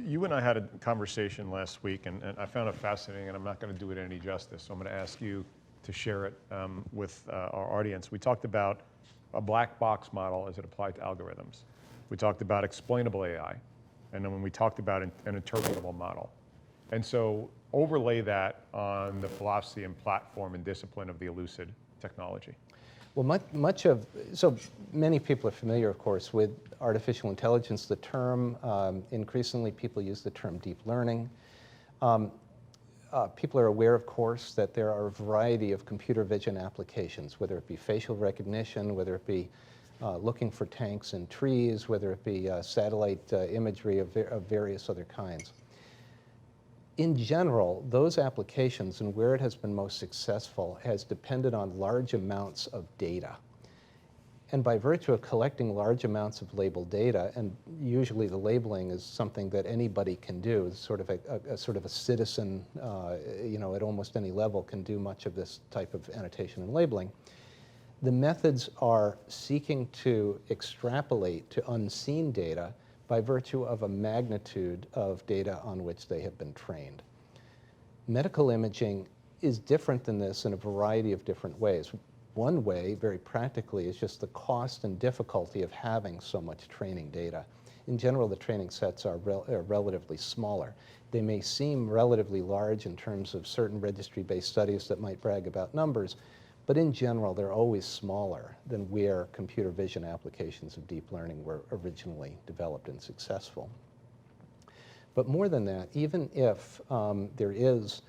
You and I had a conversation last week, and I found it fascinating, and I'm not going to do it any justice, so I'm going to ask you to share it with our audience. We talked about a black box model as it applied to algorithms. We talked about explainable AI, and then when we talked about an interpretable model. And so overlay that on the philosophy and platform and discipline of the Elucid technology. Well, so many people are familiar, of course, with artificial intelligence, the term. Increasingly, people use the term deep learning. People are aware, of course, that there are a variety of computer vision applications, whether it be facial recognition, whether it be looking for tanks in trees, whether it be satellite imagery of various other kinds. In general, those applications and where it has been most successful has depended on large amounts of data. And by virtue of collecting large amounts of labeled data, and usually the labeling is something that anybody can do, it's sort of a citizen, at almost any level can do much of this type of annotation and labeling. The methods are seeking to extrapolate to unseen data by virtue of a magnitude of data on which they have been trained. Medical imaging is different than this in a variety of different ways. One way, very practically, is just the cost and difficulty of having so much training data. In general, the training sets are relatively smaller. They may seem relatively large in terms of certain registry-based studies that might brag about numbers, but in general, they're always smaller than where computer vision applications of deep learning were originally developed and successful. But more than that, even if there is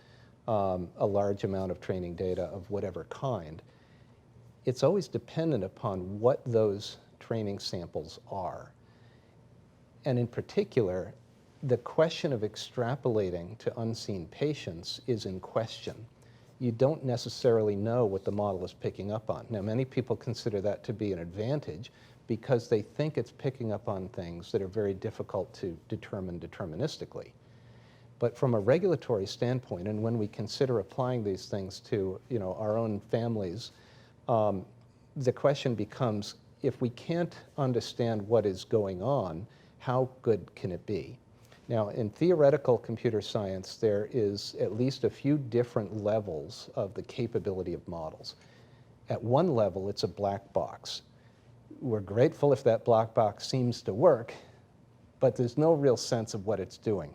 a large amount of training data of whatever kind, it's always dependent upon what those training samples are. And in particular, the question of extrapolating to unseen patients is in question. You don't necessarily know what the model is picking up on. Now, many people consider that to be an advantage because they think it's picking up on things that are very difficult to determine deterministically. But from a regulatory standpoint, and when we consider applying these things to our own families, the question becomes, if we can't understand what is going on, how good can it be? Now, in theoretical computer science, there is at least a few different levels of the capability of models. At one level, it's a black box. We're grateful if that black box seems to work, but there's no real sense of what it's doing.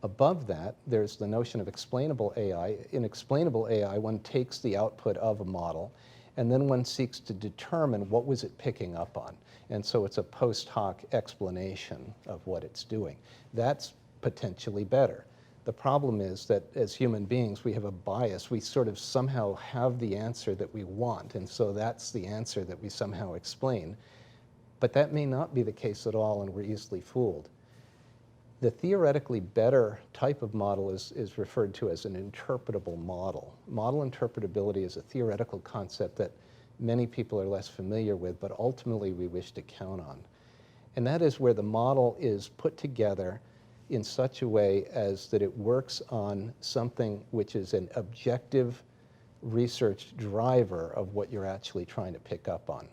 Above that, there's the notion of explainable AI. In explainable AI, one takes the output of a model, and then one seeks to determine what was it picking up on. And so it's a post hoc explanation of what it's doing. That's potentially better. The problem is that as human beings, we have a bias. We sort of somehow have the answer that we want, and so that's the answer that we somehow explain. But that may not be the case at all, and we're easily fooled. The theoretically better type of model is referred to as an interpretable model. Model interpretability is a theoretical concept that many people are less familiar with, but ultimately we wish to count on. And that is where the model is put together in such a way as that it works on something which is an objective research driver of what you're actually trying to pick up on.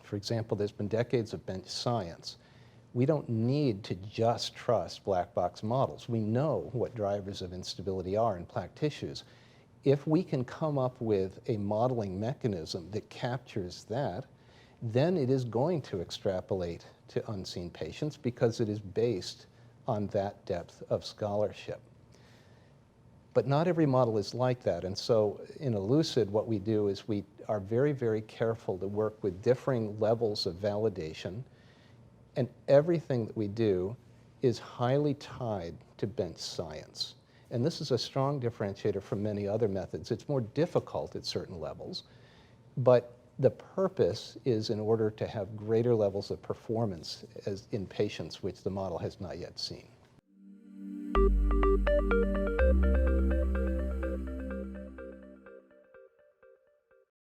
For example, there's been decades of bench science. We don't need to just trust black box models. We know what drivers of instability are in plaque tissues. If we can come up with a modeling mechanism that captures that, then it is going to extrapolate to unseen patients because it is based on that depth of scholarship. But not every model is like that. And so in Elucid, what we do is we are very, very careful to work with differing levels of validation. And everything that we do is highly tied to bench science. And this is a strong differentiator from many other methods. It's more difficult at certain levels, but the purpose is in order to have greater levels of performance as in patients, which the model has not yet seen.